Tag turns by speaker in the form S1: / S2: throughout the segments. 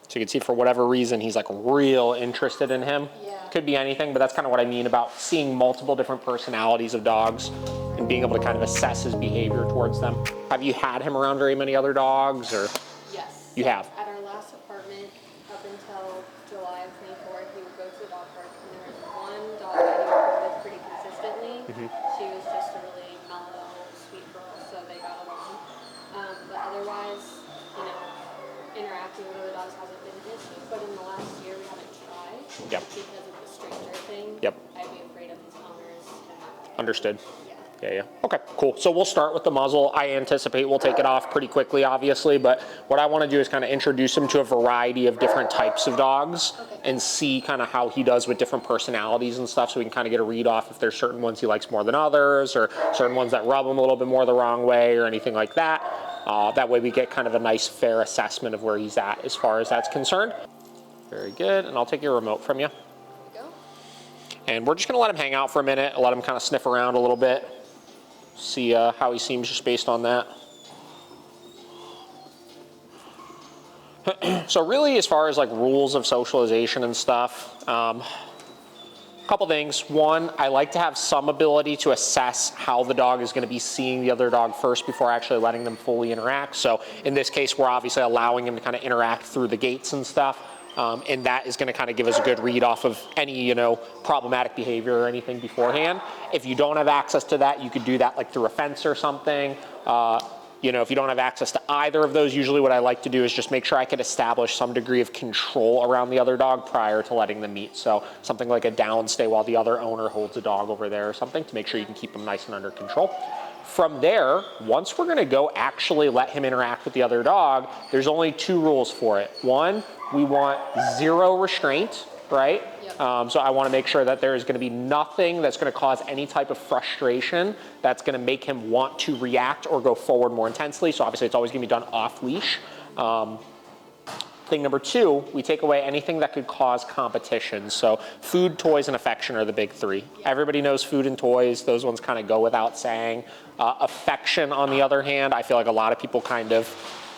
S1: So you can see for whatever reason, he's like real interested in him.
S2: Yeah.
S1: Could be anything, but that's kind of what I mean about seeing multiple different personalities of dogs and being able to kind of assess his behavior towards them. Have you had him around very many other dogs, or?
S2: Yes.
S1: You have?
S2: At our last apartment, up until July of 24, he would go to the dog park, and there was one dog that he would play with pretty consistently. She was just a really mellow, sweet girl, so they got along. But otherwise, you know, interacting with other dogs hasn't been an issue. But in the last year, we haven't tried.
S1: Yep.
S2: Because of the stranger thing.
S1: Yep.
S2: I'd be afraid of his owners.
S1: Understood.
S2: Yeah.
S1: Yeah. Okay, cool. So we'll start with the muzzle. I anticipate we'll take it off pretty quickly, obviously, but what I want to do is kind of introduce him to a variety of different types of dogs and see kind of how he does with different personalities and stuff, so we can kind of get a read off if there's certain ones he likes more than others, or certain ones that rub him a little bit more the wrong way, or anything like that. That way we get kind of a nice, fair assessment of where he's at as far as that's concerned. Very good, and I'll take your remote from you.
S2: There you go.
S1: And we're just gonna let him hang out for a minute, let him kind of sniff around a little bit, see how he seems just based on that. So really, as far as like rules of socialization and stuff, couple things. One, I like to have some ability to assess how the dog is going to be seeing the other dog first before actually letting them fully interact. So in this case, we're obviously allowing him to kind of interact through the gates and stuff. And that is going to kind of give us a good read off of any, you know, problematic behavior or anything beforehand. If you don't have access to that, you could do that like through a fence or something. You know, if you don't have access to either of those, usually what I like to do is just make sure I can establish some degree of control around the other dog prior to letting them meet. So something like a downstay while the other owner holds a dog over there or something to make sure you can keep them nice and under control. From there, once we're gonna go actually let him interact with the other dog, there's only two rules for it. One, we want zero restraint, right?
S2: Yep.
S1: So I want to make sure that there is going to be nothing that's going to cause any type of frustration that's going to make him want to react or go forward more intensely. So obviously it's always going to be done off leash. Thing number two, we take away anything that could cause competition. So food, toys, and affection are the big three.
S2: Yep.
S1: Everybody knows food and toys. Those ones kind of go without saying. Affection, on the other hand, I feel like a lot of people kind of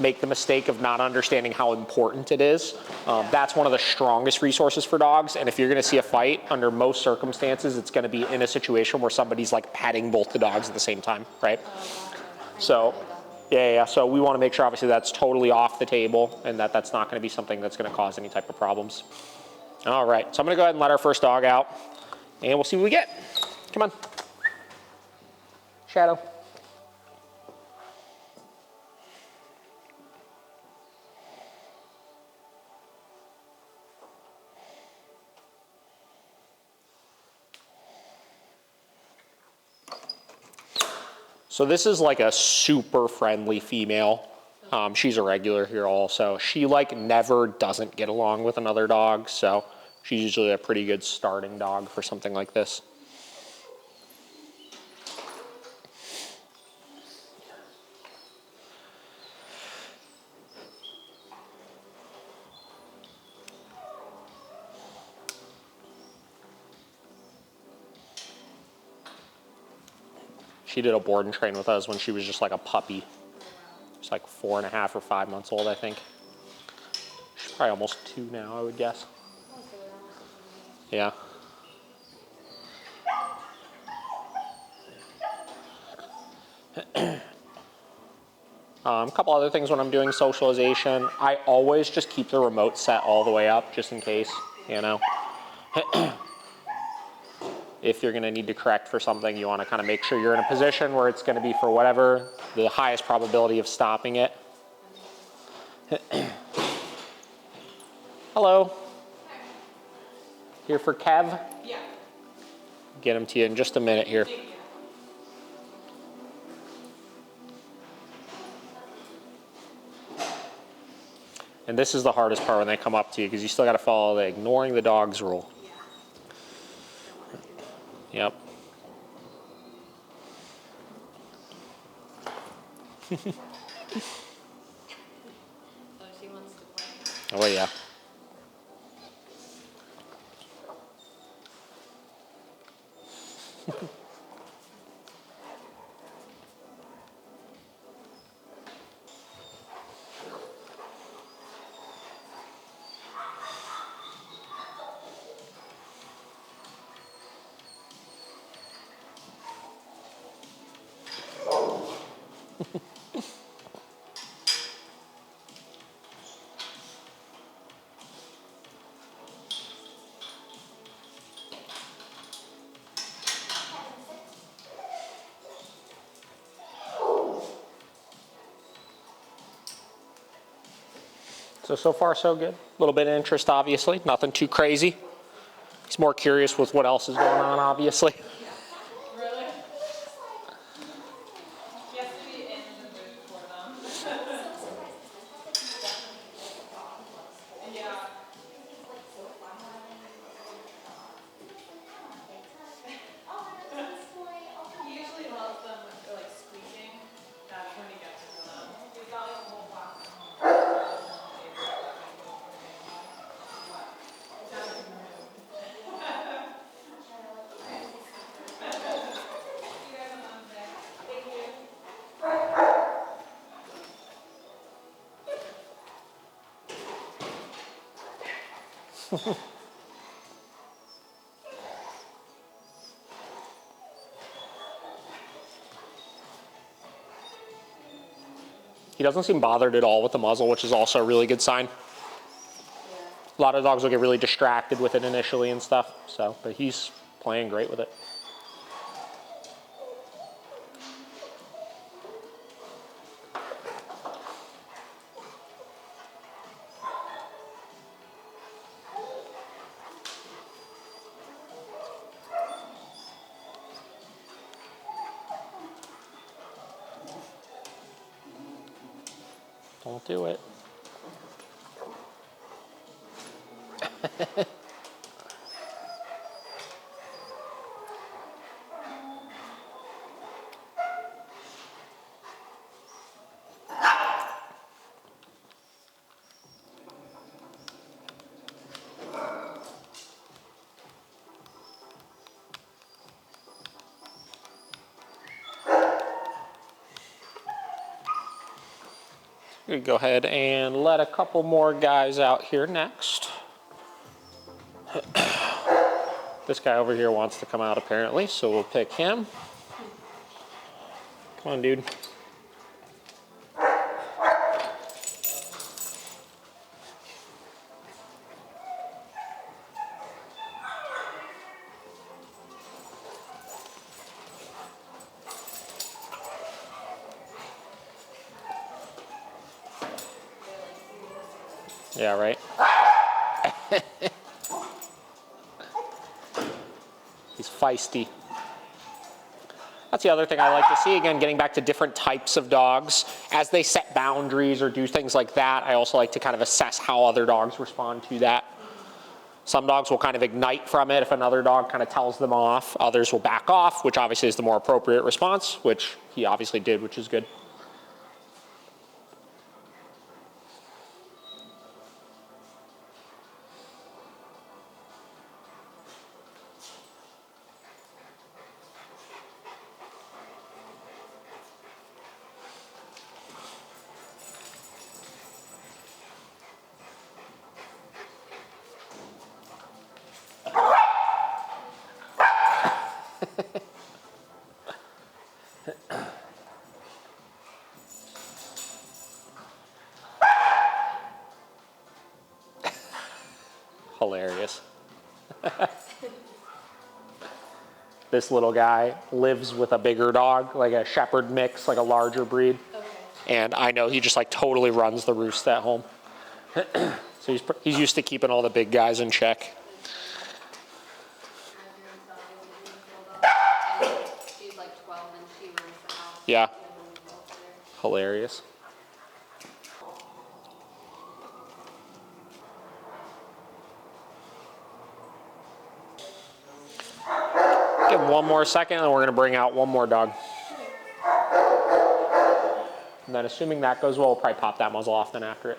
S1: make the mistake of not understanding how important it is. That's one of the strongest resources for dogs. And if you're gonna see a fight, under most circumstances, it's gonna be in a situation where somebody's like petting both the dogs at the same time, right? So, yeah. So we wanna make sure obviously that's totally off the table and that that's not gonna be something that's gonna cause any type of problems. All right, so I'm gonna go ahead and let our first dog out and we'll see what we get. Come on. Shadow. So this is like a super friendly female. She's a regular here also. She like never doesn't get along with another dog, so she's usually a pretty good starting dog for something like this. She did a board and train with us when she was just like a puppy. She's like 4.5 or 5 months old, I think. She's probably almost 2 now, I would guess. Yeah. A couple other things when I'm doing socialization. I always just keep the remote set all the way up, just in case, you know. If you're gonna need to correct for something, you wanna kind of make sure you're in a position where it's gonna be for whatever, the highest probability of stopping it. Hello. Here for Kev?
S2: Yeah.
S1: Get him to you in just a minute here. And this is the hardest part when they come up to you, because you still got to follow the ignoring the dog's rule. Yep.
S2: So she wants to play.
S1: Oh yeah. So far so good. A little bit of interest, obviously. Nothing too crazy. He's more curious with what else is going on, obviously.
S3: Really? He has to be in the mood for them. Yeah. He usually loves them like squeaking. That's when he gets into them. He's got like a whole box at home.
S1: He doesn't seem bothered at all with the muzzle, which is also a really good sign. A lot of dogs will get really distracted with it initially and stuff, so, but he's playing great with it. Don't do it. We go ahead and let a couple more guys out here next. This guy over here wants to come out apparently, so we'll pick him. Come on, dude. Yeah, right. He's feisty. That's the other thing I like to see, again, getting back to different types of dogs. As they set boundaries or do things like that, I also like to kind of assess how other dogs respond to that. Some dogs will kind of ignite from it if another dog kind of tells them off. Others will back off, which obviously is the more appropriate response, which he obviously did, which is good. Hilarious. This little guy lives with a bigger dog, like a shepherd mix, like a larger breed.
S2: Okay.
S1: And I know he just like totally runs the roost at home. So he's used to keeping all the big guys in check.
S2: And she's like 12 and she runs the house.
S1: Yeah.
S2: And then we both there.
S1: Hilarious. Give him one more second and we're gonna bring out one more dog. And then assuming that goes well, we'll probably pop that muzzle off then after it.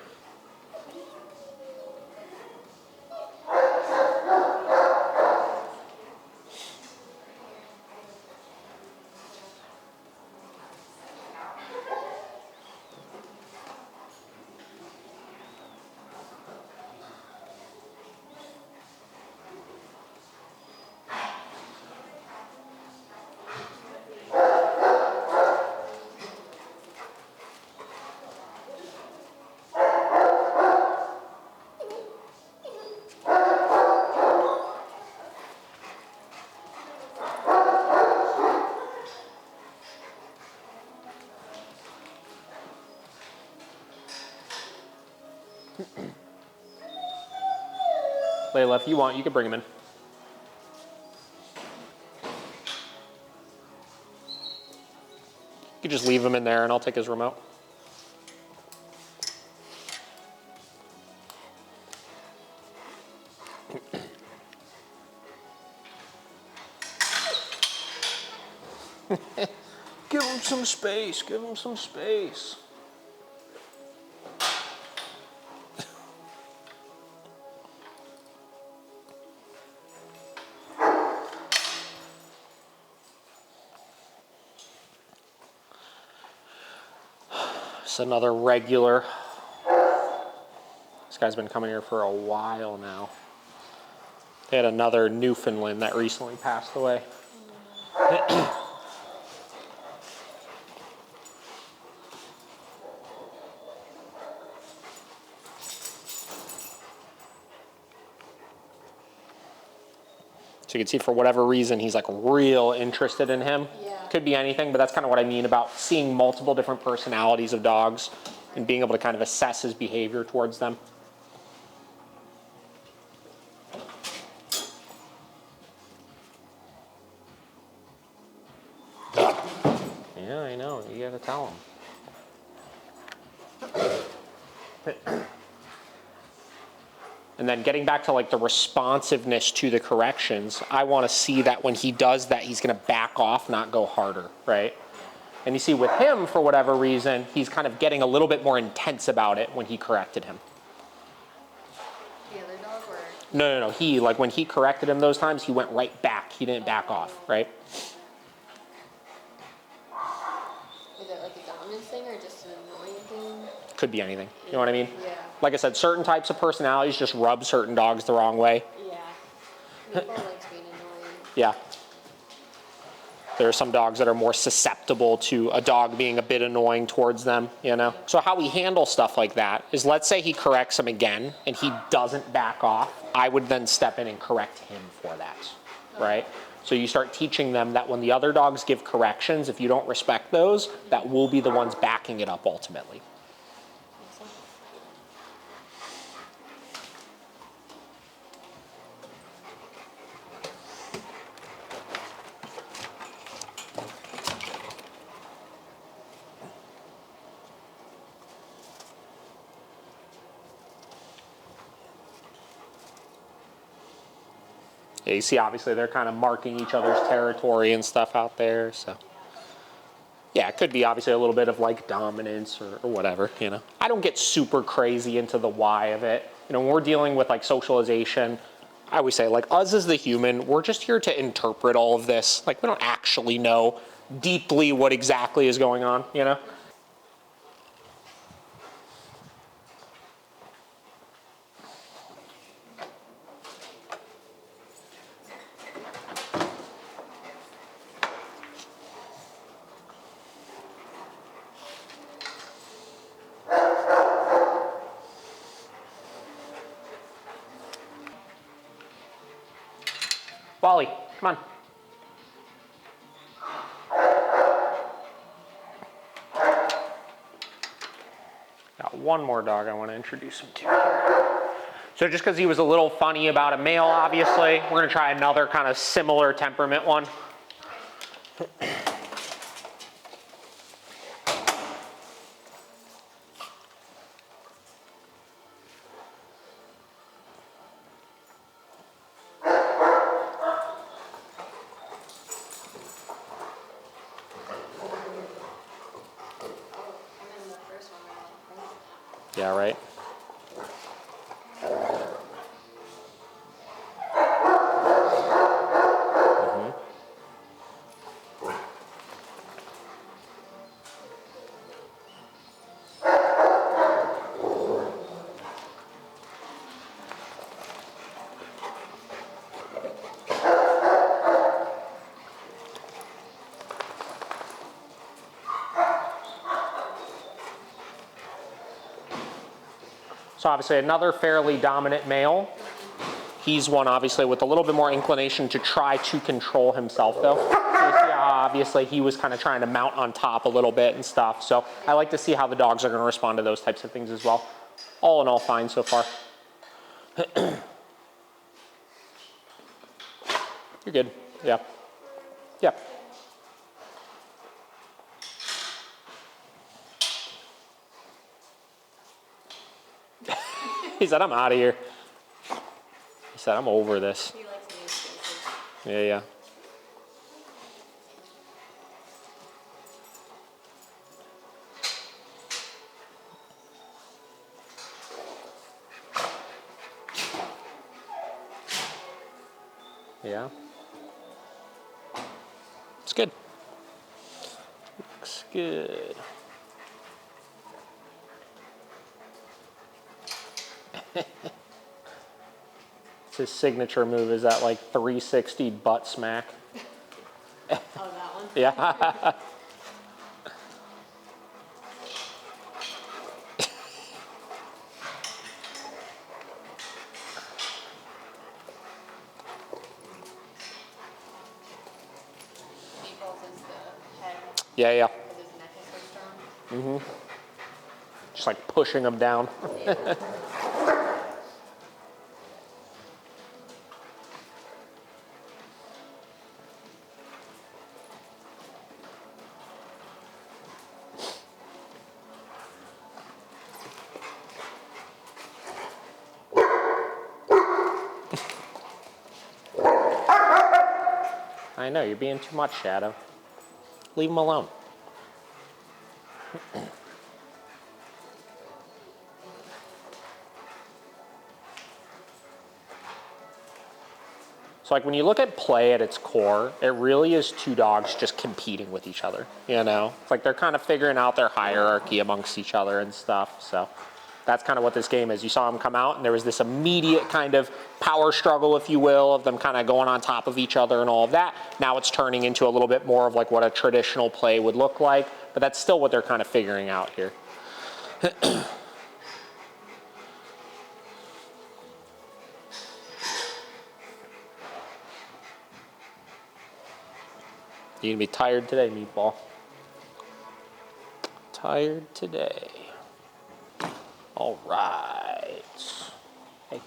S1: Layla, if you want, you can bring him in. You can just leave him in there and I'll take his remote. Give him some space, give him some space. It's another regular. This guy's been coming here for a while now. They had another Newfoundland that recently passed away. So you can see for whatever reason, he's like real interested in him.
S2: Yeah.
S1: Could be anything, but that's kind of what I mean about seeing multiple different personalities of dogs and being able to kind of assess his behavior towards them. Yeah, I know, you gotta tell him. And then getting back to like the responsiveness to the corrections, I want to see that when he does that, he's going to back off, not go harder, right? And you see with him, for whatever reason, he's kind of getting a little bit more intense about it when he corrected him.
S2: The other dog or?
S1: No. He, like when he corrected him those times, he went right back. He didn't back off, right?
S2: Is it like a dominance thing or just an annoying thing?
S1: Could be anything. You know what I mean?
S2: Yeah.
S1: Like I said, certain types of personalities just rub certain dogs the wrong way.
S2: Yeah. Maple likes being annoying.
S1: Yeah. There are some dogs that are more susceptible to a dog being a bit annoying towards them, you know? So how we handle stuff like that is, let's say he corrects him again and he doesn't back off. I would then step in and correct him for that, right? So you start teaching them that when the other dogs give corrections, if you don't respect those, that will be the ones backing it up ultimately.
S2: Makes sense.
S1: Yeah, you see, obviously, they're kind of marking each other's territory and stuff out there, so. Yeah, it could be obviously a little bit of like dominance or whatever, you know. I don't get super crazy into the why of it. You know, when we're dealing with like socialization, I always say like us as the human, we're just here to interpret all of this. Like we don't actually know deeply what exactly is going on, you know. Wally, come on. Got one more dog I want to introduce him to here. So just because he was a little funny about a male, obviously, we're going to try another kind of similar temperament one.
S2: I'm in the first one right now.
S1: Yeah, right. So obviously another fairly dominant male. He's one obviously with a little bit more inclination to try to control himself though. So you see how obviously he was kind of trying to mount on top a little bit and stuff. So I like to see how the dogs are going to respond to those types of things as well. all in all, fine so far. You're good. Yeah. Yeah. He said, I'm out of here. He said, I'm over this.
S2: He likes new spaces.
S1: Yeah, yeah. Yeah. It's good. Looks good. It's his signature move, is that like 360 butt smack.
S2: Oh, that one?
S1: Yeah.
S2: Naples is the head
S1: Yeah, yeah.
S2: because his neck is so strong.
S1: Just like pushing him down.
S2: Yeah.
S1: I know, you're being too much, Shadow. Leave him alone. So like when you look at play at its core, it really is two dogs just competing with each other, you know? It's like they're kind of figuring out their hierarchy amongst each other and stuff, so that's kind of what this game is. You saw them come out and there was this immediate kind of power struggle, if you will, of them kind of going on top of each other and all of that. Now it's turning into a little bit more of like what a traditional play would look like, but that's still what they're kind of figuring out here. You gonna be tired today, Meatball? Tired today. All right. Hey.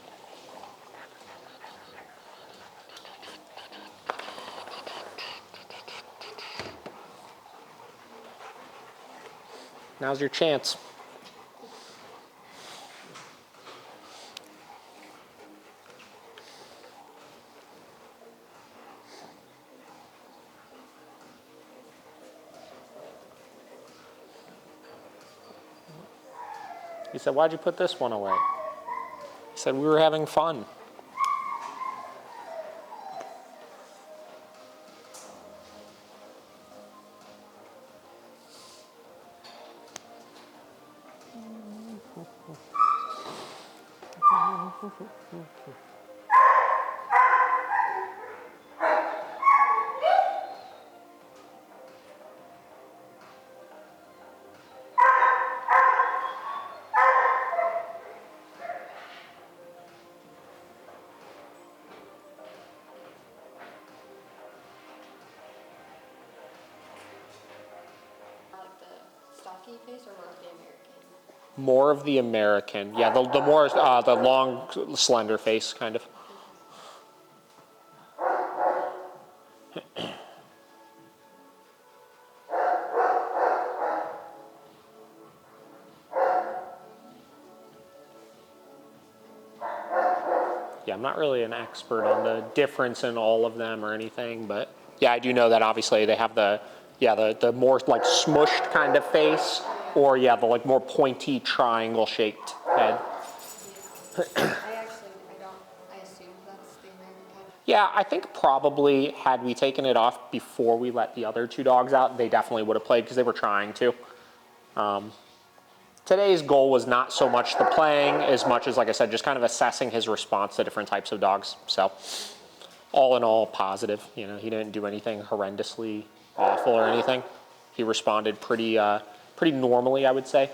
S1: Now's your chance. He said, why'd you put this one away? He said, we were having fun.
S2: Like the stocky face or more of the American?
S1: More of the American. Yeah, the more, the long, slender face, kind of. Yeah, I'm not really an expert on the difference in all of them or anything, but yeah, I do know that obviously they have the more like smushed kind of face, or yeah, the like more pointy triangle shaped head.
S2: I assume that's the American.
S1: Yeah, I think probably had we taken it off before we let the other two dogs out, they definitely would have played because they were trying to. Today's goal was not so much the playing as much as, like I said, just kind of assessing his response to different types of dogs. So all in all, positive. You know, he didn't do anything horrendously awful or anything. He responded pretty normally, I would say.